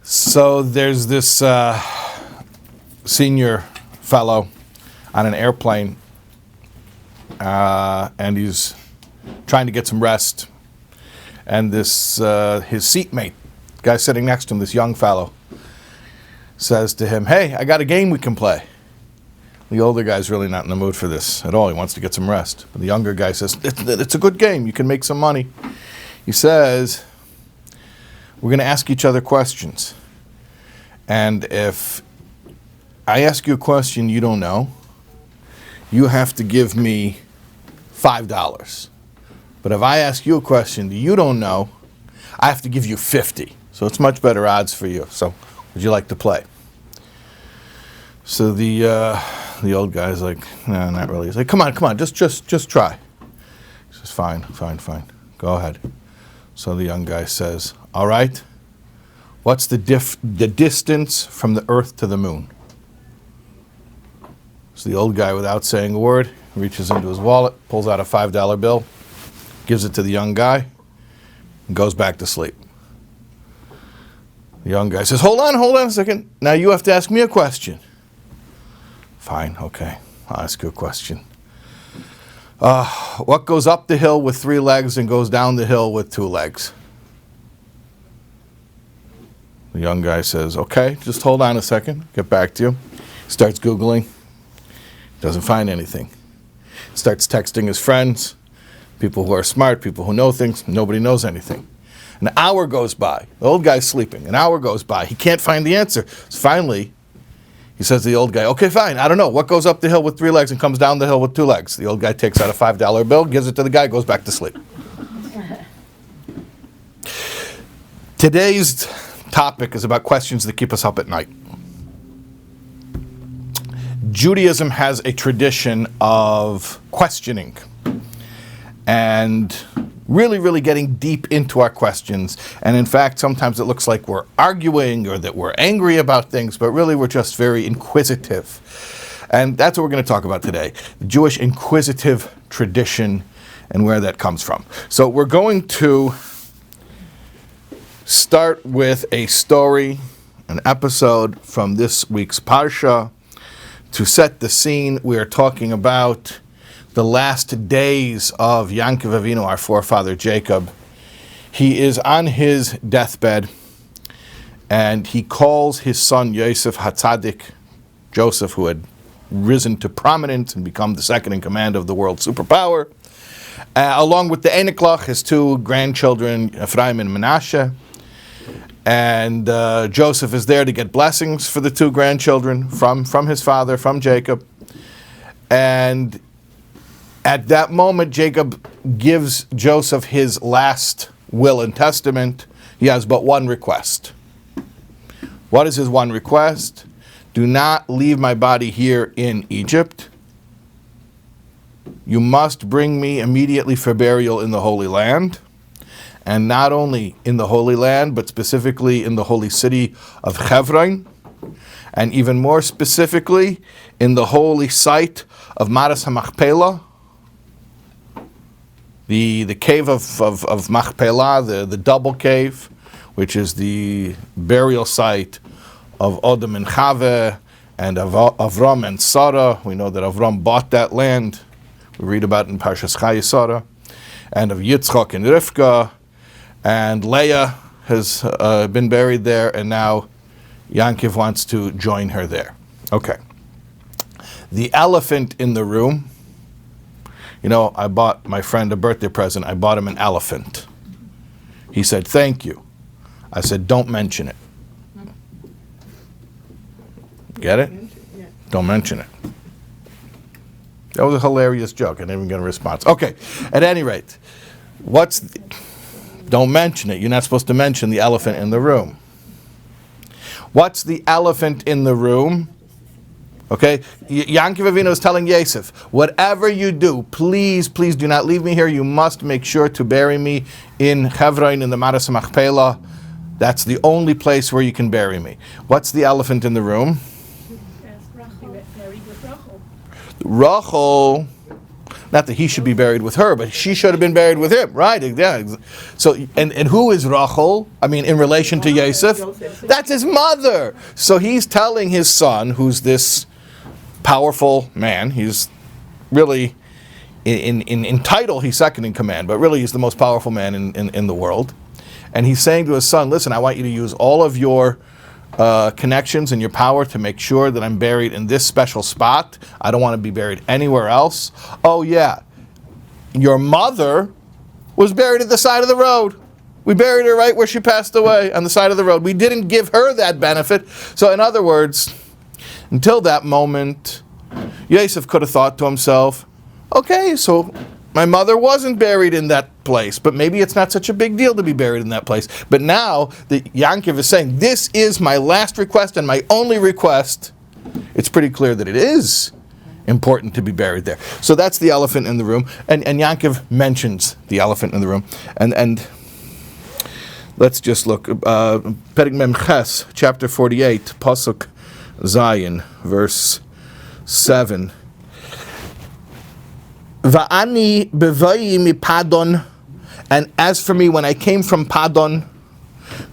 So there's this senior fellow on an airplane, and he's trying to get some rest. And this his seatmate, guy sitting next to him, this young fellow, says to him, "Hey, I got a game we can play." The older guy's really not in the mood for this at all. He wants to get some rest. But the younger guy says, it's a good game. You can make some money. He says, we're going to ask each other questions. And if I ask you a question you don't know, you have to give me $5. But if I ask you a question that you don't know, I have to give you 50. So it's much better odds for you. So would you like to play? So the old guy's like, no, not really. He's like, come on, just try. He says, fine, go ahead. So the young guy says, all right, what's the distance from the earth to the moon? So the old guy, without saying a word, reaches into his wallet, pulls out a $5 bill, gives it to the young guy, and goes back to sleep. The young guy says, hold on a second. Now you have to ask me a question. Fine, okay, I'll ask you a question. What goes up the hill with 3 legs and goes down the hill with 2 legs? The young guy says, okay, just hold on a second, get back to you. Starts Googling, doesn't find anything. Starts texting his friends, people who are smart, people who know things, nobody knows anything. An hour goes by, the old guy's sleeping, an hour goes by, he can't find the answer. So finally, he says to the old guy, okay, fine, I don't know. What goes up the hill with 3 legs and comes down the hill with 2 legs? The old guy takes out a $5 bill, gives it to the guy, goes back to sleep. Today's topic is about questions that keep us up at night. Judaism has a tradition of questioning and really getting deep into our questions. And in fact, sometimes it looks like we're arguing or that we're angry about things, but really we're just very inquisitive. And that's what we're going to talk about today, the Jewish inquisitive tradition and where that comes from. So we're going to start with a story, an episode from this week's Parsha. To set the scene, we are talking about the last days of Yaakov Avinu, our forefather Jacob. He is on his deathbed, and he calls his son Yosef Hatzadik, Joseph, who had risen to prominence and become the second in command of the world superpower, along with the Eniklach, his 2 grandchildren, Ephraim and Menashe. And Joseph is there to get blessings for the 2 grandchildren from his father, from Jacob. And at that moment, Jacob gives Joseph his last will and testament. He has but one request. What is his one request? Do not leave my body here in Egypt. You must bring me immediately for burial in the Holy Land. And not only in the Holy Land, but specifically in the holy city of Chevron. And even more specifically, in the holy site of Maras HaMachpelah, the cave of Machpelah, the double cave, which is the burial site of Adam and Chava and of Avram and Sarah. We know that Avram bought that land. We read about it in Parshas Sarah. And of Yitzchak and Rivka. And Leah has been buried there, and now Yaakov wants to join her there. Okay. The elephant in the room. You know, I bought my friend a birthday present. I bought him an elephant. He said, thank you. I said, don't mention it. Get it? Don't mention it. That was a hilarious joke. I didn't even get a response. Okay, at any rate, don't mention it. You're not supposed to mention the elephant in the room. What's the elephant in the room? Okay, Yaakov Avinu is telling Yosef, whatever you do, please do not leave me here. You must make sure to bury me in Chevron, in the Maras Machpelah. That's the only place where you can bury me. What's the elephant in the room? Rachel. Not that he should be buried with her, but she should have been buried with him, right? Yeah. So, and who is Rachel? I mean, in relation to Yosef? That's his mother. So he's telling his son, who's this powerful man, he's really, in title, he's second in command, but really he's the most powerful man in the world. And he's saying to his son, listen, I want you to use all of your connections and your power to make sure that I'm buried in this special spot. I don't want to be buried anywhere else. Oh yeah, your mother was buried at the side of the road. We buried her right where she passed away, on the side of the road. We didn't give her that benefit. So in other words, until that moment, Yosef could have thought to himself, okay, so my mother wasn't buried in that place, but maybe it's not such a big deal to be buried in that place. But now that Yaakov is saying, this is my last request and my only request, it's pretty clear that it is important to be buried there. So that's the elephant in the room. And Yaakov mentions the elephant in the room. And let's just look. Perek Mem Ches, chapter 48, Pasuk Zayin, verse 7. Va'ani bevayi mi Padon, and as for me, when I came from Padon,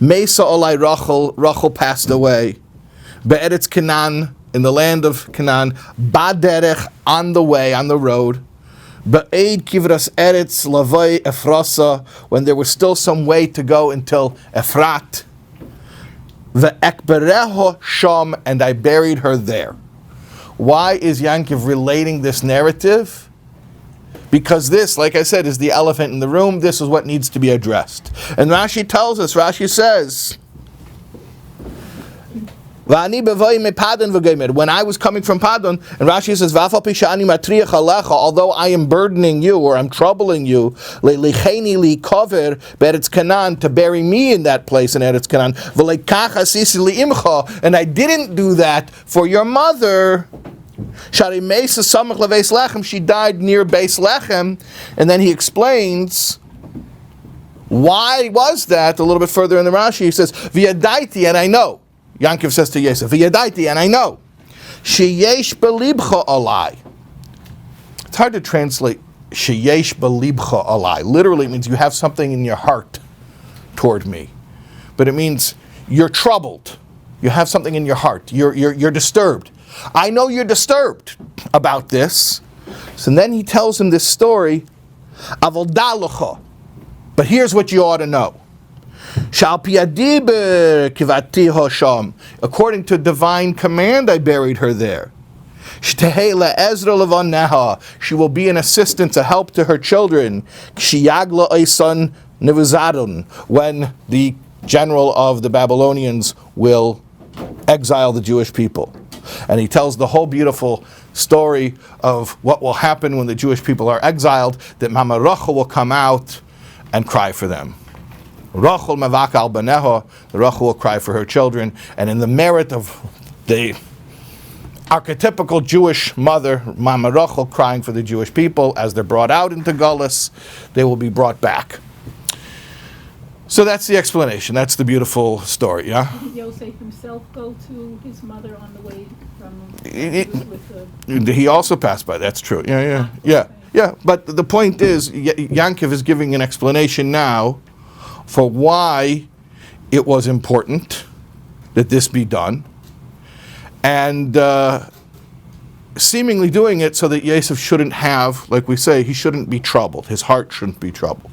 Mesa olai Rachel passed away. Be'eretz Canaan, in the land of Canaan, Baderech, on the way, on the road. Be'ed kivras eretz lavai Ephrasa, when there was still some way to go until Ephrat. Ve'ekbereho sham, and I buried her there. Why is Yaakov relating this narrative? Because this, like I said, is the elephant in the room. This is what needs to be addressed. And Rashi tells us, Rashi says, when I was coming from Padon, and Rashi says, although I am burdening you, or I'm troubling you, to bury me in that place in Eretz Canaan, and I didn't do that for your mother. She died near Beis Lechem, and then he explains why was that a little bit further in the Rashi. He says, "V'yadaiti," and I know. Yaakov says to Yosef, "V'yadaiti," and I know. Sheyesh belibcha alai. It's hard to translate sheyesh belibcha alai. Literally, it means you have something in your heart toward me, but it means you're troubled. You have something in your heart. You're disturbed. I know you're disturbed about this. So then he tells him this story. But here's what you ought to know. According to divine command, I buried her there. She will be an assistance, a help to her children. When the general of the Babylonians will exile the Jewish people. And he tells the whole beautiful story of what will happen when the Jewish people are exiled, that Mama Rachel will come out and cry for them. Rachel mevak al baneha, Rachel will cry for her children, and in the merit of the archetypical Jewish mother, Mama Rachel, crying for the Jewish people as they're brought out into Gullus, they will be brought back. So that's the explanation. That's the beautiful story, yeah? Did Yosef himself go to his mother on the way from He also passed by, that's true. Yeah. But the point is, Yaakov is giving an explanation now for why it was important that this be done, and seemingly doing it so that Yosef shouldn't have, like we say, he shouldn't be troubled. His heart shouldn't be troubled.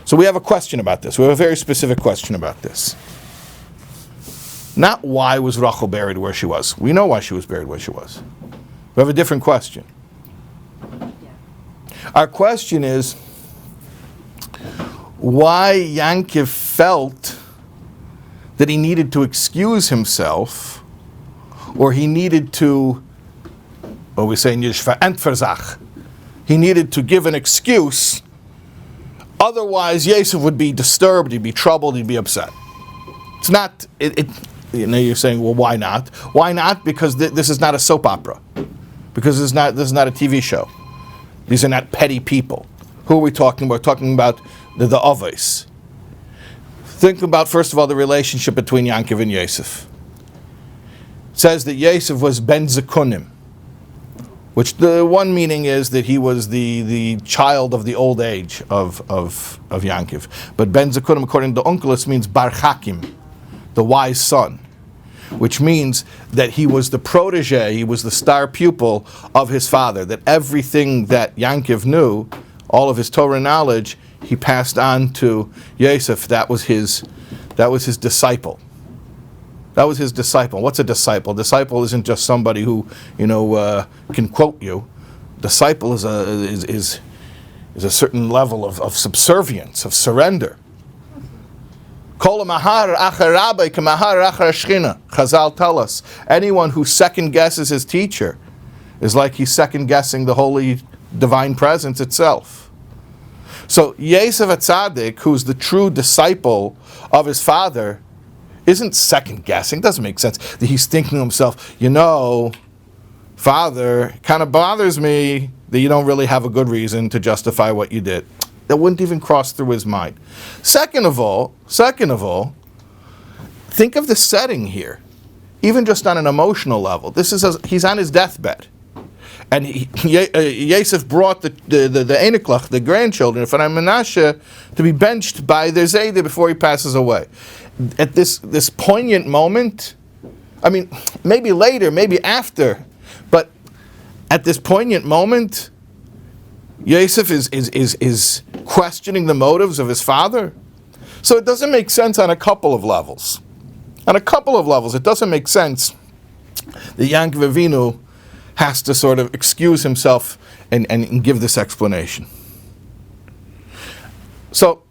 So we have a question about this. We have a very specific question about this. Not why was Rachel buried where she was. We know why she was buried where she was. We have a different question. Our question is why Yaakov felt that he needed to excuse himself, or he needed to, what we say in Yiddish, verantverzach. He needed to give an excuse. Otherwise, Yosef would be disturbed, he'd be troubled, he'd be upset. It's not, you're saying, well, why not? Why not? Because this is not a soap opera. Because this is not a TV show. These are not petty people. Who are we talking about? We're talking about the Avos. Think about, first of all, the relationship between Yaakov and Yosef. It says that Yosef was ben zekunim, which the one meaning is that he was the child of the old age of Yaakov. But Ben Zekurim, according to Onkelos, means Bar Chakim, the wise son, which means that he was the protege, he was the star pupil of his father, that everything that Yaakov knew, all of his Torah knowledge, he passed on to Yosef. That was his disciple. That was his disciple. What's a disciple? Disciple isn't just somebody who, can quote you. Disciple is a certain level of subservience, of surrender. Kol mahar achar Rabbi k'mahar achar Shechina. Chazal tell us, anyone who second guesses his teacher is like he's second guessing the holy divine presence itself. So Yosef HaTzadik, who's the true disciple of his father, isn't second guessing. Doesn't make sense that he's thinking to himself, Father, it kind of bothers me that you don't really have a good reason to justify what you did. That wouldn't even cross through his mind. Second of all, think of the setting here, even just on an emotional level. He's on his deathbed. And Yosef brought the Einiklach, the grandchildren of Menashe, to be benched by their Zayde before he passes away. At this poignant moment, I mean, maybe later, maybe after, but at this poignant moment, Yosef is questioning the motives of his father. So it doesn't make sense on a couple of levels. On a couple of levels, it doesn't make sense that Yaakov Avinu has to sort of excuse himself and give this explanation. So,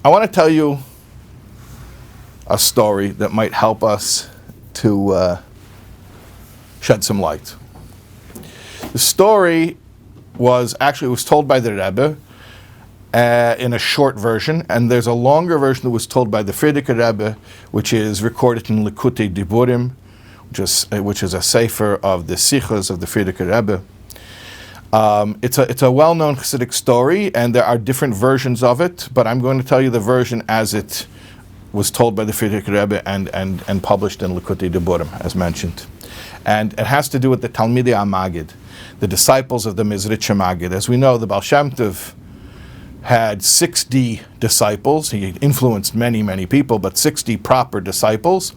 I want to tell you a story that might help us to shed some light. The story was told by the Rabbi in a short version, and there's a longer version that was told by the Frierdiker Rebbe, which is recorded in Likutei Diburim, which is a sefer of the Sichos of the Frierdiker Rebbe. It's a well-known Hasidic story, and there are different versions of it, but I'm going to tell you the version as it was told by the Frierdiker Rebbe and published in Likutei Diburim, as mentioned. And it has to do with the Talmidei HaMagid, the disciples of the Mizritche Magid. As we know, the Baal Shem Tov had 60 disciples. He influenced many, many people, but 60 proper disciples.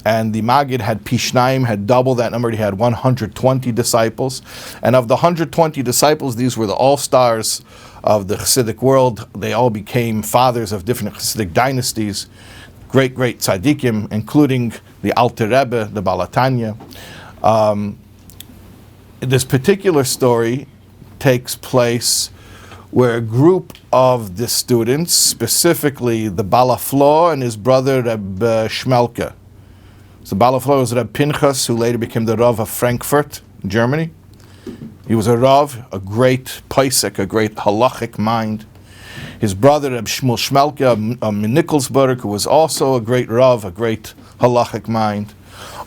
And the Magid had Pishnaim, had double that number. He had 120 disciples. And of the 120 disciples, these were the all-stars of the Hasidic world. They all became fathers of different Hasidic dynasties, great tzaddikim, including the Alter Rebbe, the Baal HaTanya. This particular story takes place where a group of the students, specifically the Baal HaFlo and his brother Reb Shmelke. So Baal HaFlo was Reb Pinchas, who later became the Rav of Frankfurt, Germany. He was a Rav, a great Paisek, a great halachic mind. His brother Reb Shmuel Shmelke of Nikolsburg, who was also a great Rav, a great halachic mind.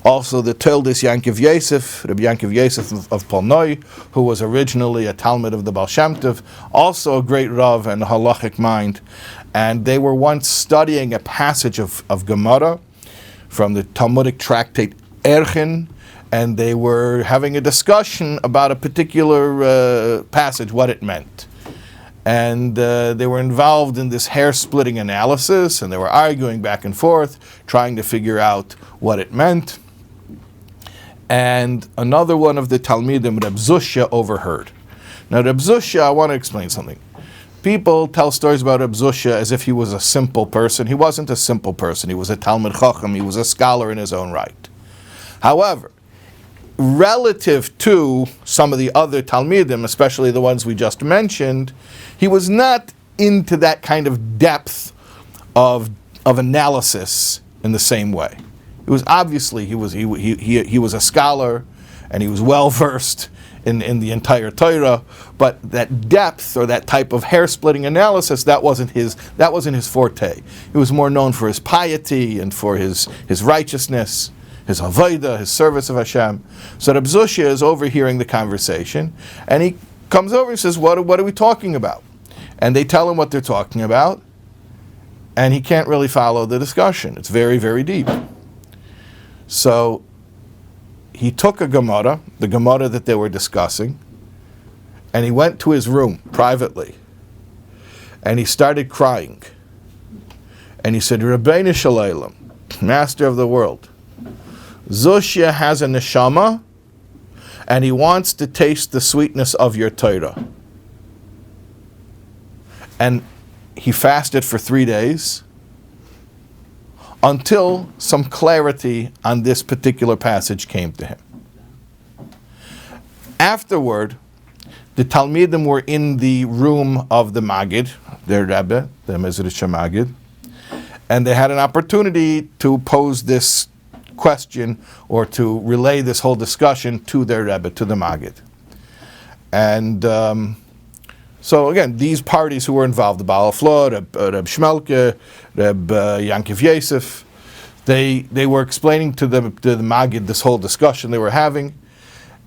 Also the Toldos Yaakov Yosef, Rabbi Yaakov Yosef of Polnoi, who was originally a Talmud of the Baal Shem Tov, also a great Rav and a halachic mind. And they were once studying a passage of Gemara from the Talmudic tractate Erchin, and they were having a discussion about a particular passage, what it meant. And they were involved in this hair-splitting analysis, and they were arguing back and forth, trying to figure out what it meant. And another one of the Talmidim, Reb Zusha, overheard. Now, Reb Zusha, I want to explain something. People tell stories about Reb Zusha as if he was a simple person. He wasn't a simple person. He was a Talmid Chacham. He was a scholar in his own right. However, relative to some of the other Talmidim, especially the ones we just mentioned, he was not into that kind of depth of analysis in the same way. It was obviously he was a scholar, and he was well versed in the entire Torah, but that depth or that type of hair-splitting analysis, that wasn't his forte. He was more known for his piety and for his righteousness, his avodah, his service of Hashem. So Reb Zusha is overhearing the conversation, and he comes over and says, what are we talking about? And they tell him what they're talking about, and he can't really follow the discussion. It's very, very deep. So he took a Gemara, the Gemara that they were discussing, and he went to his room privately, and he started crying. And he said, Rabbeinu Shalom, Master of the world, Zusha has a neshama, and he wants to taste the sweetness of your Torah. And he fasted for 3 days until some clarity on this particular passage came to him. Afterward, the Talmidim were in the room of the Maggid, their Rebbe, the Mezritcher Maggid, and they had an opportunity to pose this question or to relay this whole discussion to their Rebbe, to the Maggid. And so again, these parties who were involved, the Baal Flo, Reb Shmelke, Reb Yaakov Yosef, they were explaining to the Maggid this whole discussion they were having,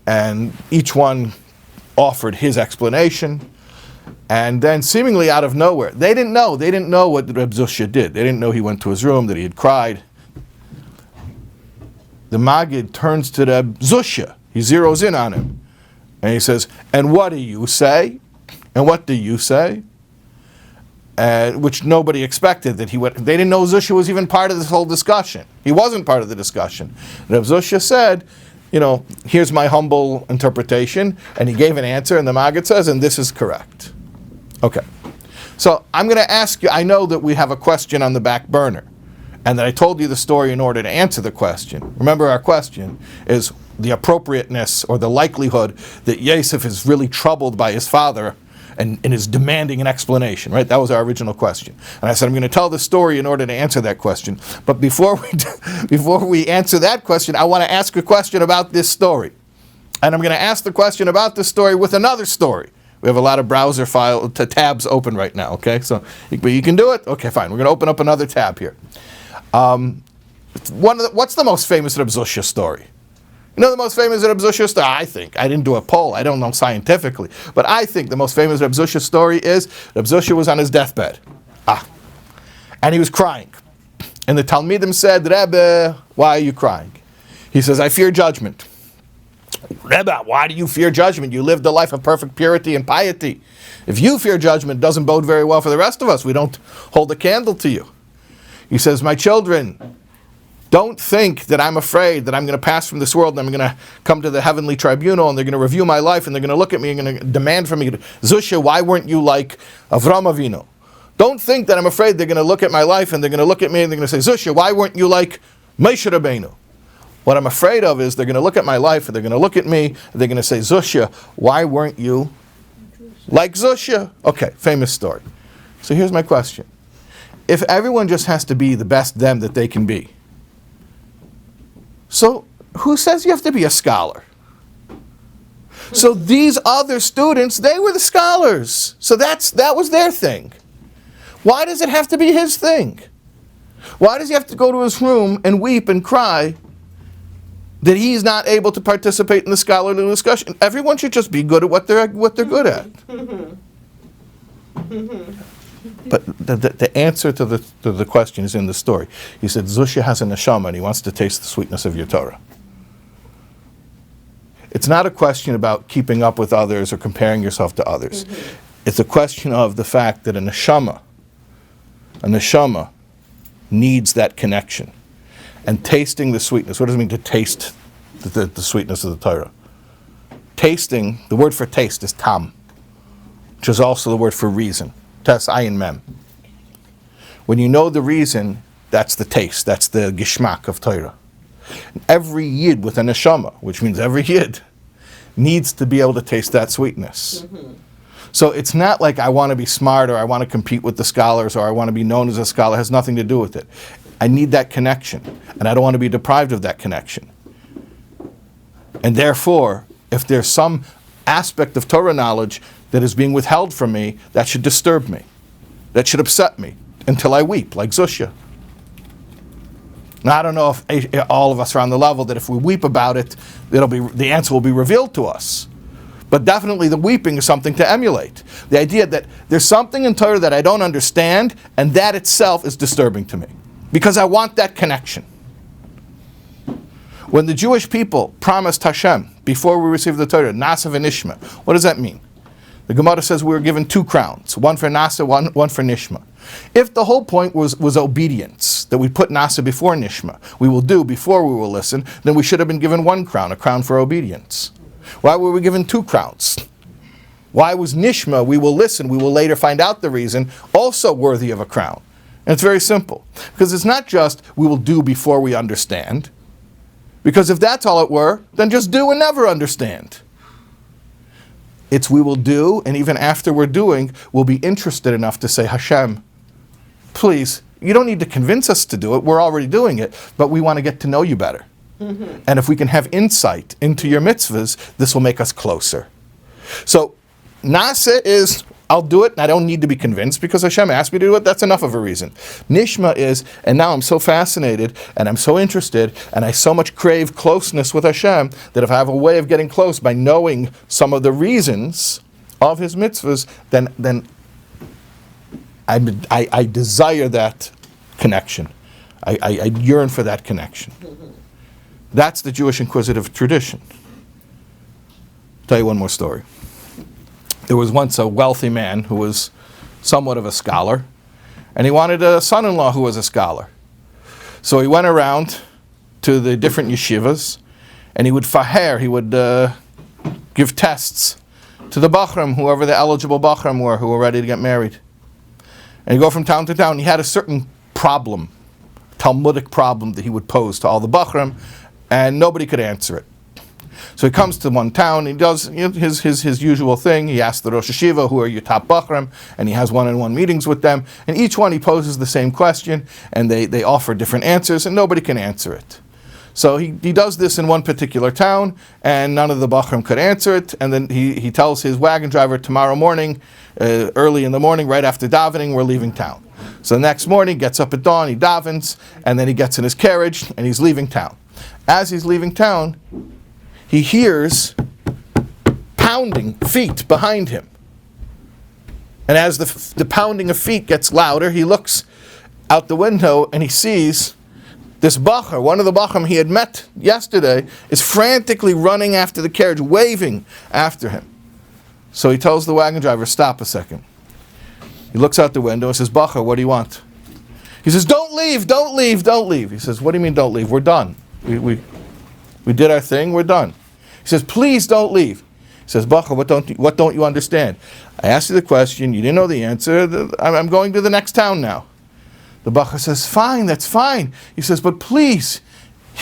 and each one offered his explanation. And then seemingly out of nowhere, they didn't know what Reb Zusha did. They didn't know he went to his room, that he had cried. The Maggid turns to Reb Zusha. He zeroes in on him. And he says, and what do you say? And what do you say? Which nobody expected that he would. They didn't know Zusha was even part of this whole discussion. He wasn't part of the discussion. Reb Zusha said, here's my humble interpretation. And he gave an answer, and the Maggid says, and this is correct. Okay. So I'm going to ask you, I know that we have a question on the back burner, and that I told you the story in order to answer the question. Remember, our question is the appropriateness or the likelihood that Yosef is really troubled by his father and is demanding an explanation, right? That was our original question. And I said, I'm going to tell the story in order to answer that question. But before we answer that question, I want to ask a question about this story. And I'm going to ask the question about this story with another story. We have a lot of browser tabs open right now, okay? But you can do it? Okay, fine. We're going to open up another tab here. What's the most famous Reb Zusha story? You know the most famous Reb Zusha story? I think. I didn't do a poll. I don't know scientifically. But I think the most famous Reb Zusha story is Reb Zusha was on his deathbed. And he was crying. And the Talmidim said, Rebbe, why are you crying? He says, I fear judgment. Rebbe, why do you fear judgment? You lived a life of perfect purity and piety. If you fear judgment, it doesn't bode very well for the rest of us. We don't hold a candle to you. He says, my children, don't think that I'm afraid that I'm going to pass from this world and I'm going to come to the heavenly tribunal and they're going to review my life and they're going to look at me and going to demand from me, Zusha, why weren't you like Avram Avinu? Don't think that I'm afraid they're going to look at my life and they're going to look at me and they're going to say, Zusha, why weren't you like Moshe Rabbeinu? What I'm afraid of is they're going to look at my life and they're going to look at me and they're going to say, Zusha, why weren't you like Zusha? Okay, famous story. So here's my question. If everyone just has to be the best them that they can be, so who says you have to be a scholar? So these other students, they were the scholars. So that was their thing. Why does it have to be his thing? Why does he have to go to his room and weep and cry that he's not able to participate in the scholarly discussion? Everyone should just be good at what they're good at. But the answer to the question is in the story. He said, Zusha has a neshama and he wants to taste the sweetness of your Torah. It's not a question about keeping up with others or comparing yourself to others. It's a question of the fact that a neshama needs that connection. And tasting the sweetness. What does it mean to taste the sweetness of the Torah? Tasting, the word for taste is tam, which is also the word for reason. Tes ayin mem. When you know the reason, that's the taste, that's the gishmak of Torah. Every yid with a neshama, which means every yid, needs to be able to taste that sweetness. So it's not like I want to be smart or I want to compete with the scholars or I want to be known as a scholar. It has nothing to do with it. I need that connection, and I don't want to be deprived of that connection. And therefore, if there's some aspect of Torah knowledge that is being withheld from me, that should disturb me. That should upset me until I weep, like Zusha. Now, I don't know if all of us are on the level that if we weep about it, the answer will be revealed to us. But definitely the weeping is something to emulate. The idea that there's something in Torah that I don't understand, and that itself is disturbing to me. Because I want that connection. When the Jewish people promised Hashem before we received the Torah, Nasa v'Nishma, what does that mean? The Gemara says we were given 2 crowns, one for Nasa, one for Nishma. If the whole point was obedience, that we put Nasa before Nishma, we will do before we will listen, then we should have been given 1 crown, a crown for obedience. Why were we given 2 crowns? Why was Nishma, we will listen, we will later find out the reason, also worthy of a crown? And it's very simple. Because it's not just we will do before we understand. Because if that's all it were, then just do and never understand. It's we will do, and even after we're doing, we'll be interested enough to say, Hashem, please, you don't need to convince us to do it, we're already doing it, but we want to get to know you better. Mm-hmm. And if we can have insight into your mitzvahs, this will make us closer. So, Nasa is, I'll do it, and I don't need to be convinced because Hashem asked me to do it, that's enough of a reason. Nishma is, and now I'm so fascinated, and I'm so interested, and I so much crave closeness with Hashem, that if I have a way of getting close by knowing some of the reasons of His mitzvahs, then I desire that connection. I yearn for that connection. That's the Jewish inquisitive tradition. I'll tell you one more story. There was once a wealthy man who was somewhat of a scholar, and he wanted a son-in-law who was a scholar. So he went around to the different yeshivas, and he would he would give tests to the bachram, whoever the eligible bachram were, who were ready to get married. And he'd go from town to town. He had a certain problem, Talmudic problem that he would pose to all the bachram, and nobody could answer it. So he comes to one town, he does his usual thing, he asks the Rosh Hashiva, who are your top bachram, and he has one-on-one meetings with them, and each one he poses the same question, and they offer different answers, and nobody can answer it. So he does this in one particular town, and none of the bachram could answer it, and then he tells his wagon driver, tomorrow morning, early in the morning, right after davening, we're leaving town. So the next morning, he gets up at dawn, he davens, and then he gets in his carriage, and he's leaving town. As he's leaving town, he hears pounding feet behind him. And as the pounding of feet gets louder, he looks out the window and he sees this bachar, one of the bachram he had met yesterday, is frantically running after the carriage, waving after him. So he tells the wagon driver, stop a second. He looks out the window and says, bachar, what do you want? He says, don't leave, don't leave, don't leave. He says, what do you mean don't leave? We're done. We did our thing, we're done. He says, please don't leave. He says, Bacha, what don't you understand? I asked you the question, you didn't know the answer, I'm going to the next town now. The Bacha says, fine, that's fine. He says, but please,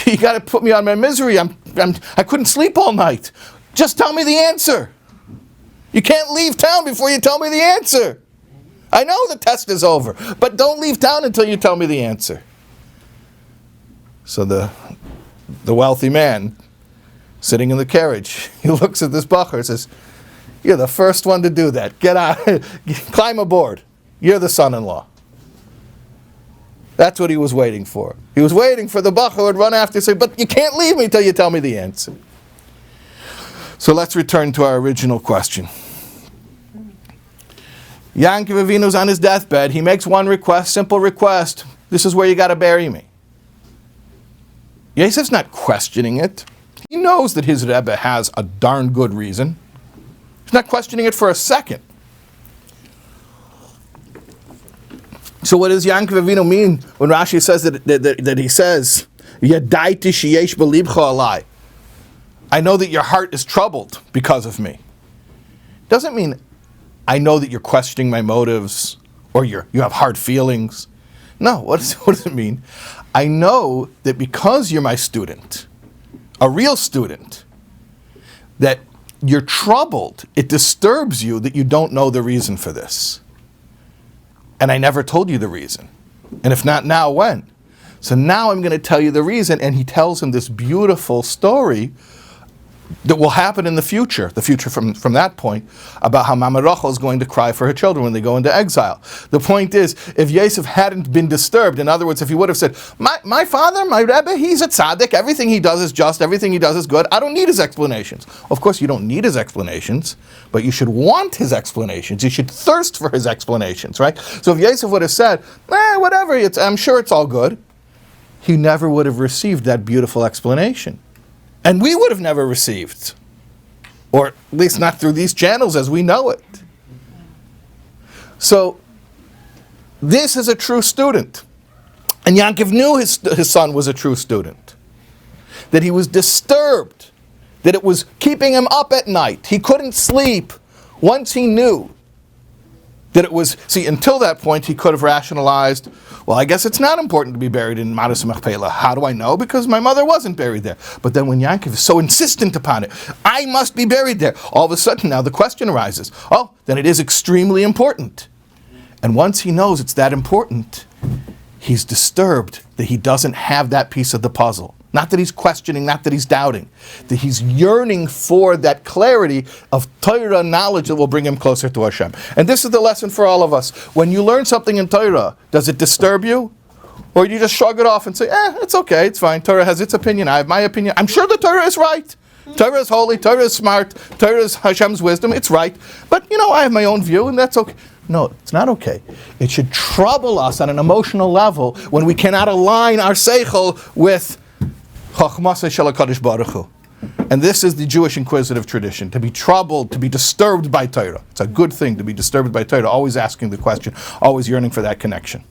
you got to put me on my misery. I couldn't sleep all night. Just tell me the answer. You can't leave town before you tell me the answer. I know the test is over, but don't leave town until you tell me the answer. So the wealthy man, sitting in the carriage, he looks at this bachar and says, you're the first one to do that. Get out, climb aboard. You're the son-in-law. That's what he was waiting for. He was waiting for the bachar who would run after and say, but you can't leave me until you tell me the answer. So let's return to our original question. Yaakov Avinu's on his deathbed. He makes one request, simple request. This is where you got to bury me. Yosef's not questioning it. He knows that his Rebbe has a darn good reason. He's not questioning it for a second. So what does Yaakov Avinu mean when Rashi says that he says, Yadaiti sheyesh belibcha alai? I know that your heart is troubled because of me. Doesn't mean I know that you're questioning my motives or you have hard feelings. No, what does it mean? I know that because you're my student, a real student, that you're troubled. It disturbs you that you don't know the reason for this. And I never told you the reason. And if not now, when? So now I'm going to tell you the reason. And he tells him this beautiful story that will happen in the future from that point, about how Mama Rachel is going to cry for her children when they go into exile. The point is, if Yosef hadn't been disturbed, in other words, if he would have said, my father, my Rebbe, he's a tzaddik, everything he does is just, everything he does is good, I don't need his explanations. Of course, you don't need his explanations, but you should want his explanations. You should thirst for his explanations, right? So if Yosef would have said, whatever, I'm sure it's all good, he never would have received that beautiful explanation. And we would have never received. Or at least not through these channels as we know it. So, this is a true student. And Yaakov knew his son was a true student. That he was disturbed. That it was keeping him up at night. He couldn't sleep once he knew that it was... See, until that point, he could have rationalized, well, I guess it's not important to be buried in Maras Machpelah. How do I know? Because my mother wasn't buried there. But then when Yaakov is so insistent upon it, I must be buried there. All of a sudden, now the question arises, oh, then it is extremely important. And once he knows it's that important, he's disturbed that he doesn't have that piece of the puzzle. Not that he's questioning, not that he's doubting. That he's yearning for that clarity of Torah knowledge that will bring him closer to Hashem. And this is the lesson for all of us. When you learn something in Torah, does it disturb you? Or you just shrug it off and say, it's okay, it's fine. Torah has its opinion, I have my opinion. I'm sure the Torah is right. Torah is holy, Torah is smart, Torah is Hashem's wisdom, it's right. But, I have my own view and that's okay. No, it's not okay. It should trouble us on an emotional level when we cannot align our seichel with Chachmasei Shel HaKadosh Baruch Hu. And this is the Jewish inquisitive tradition, to be troubled, to be disturbed by Torah. It's a good thing to be disturbed by Torah, always asking the question, always yearning for that connection.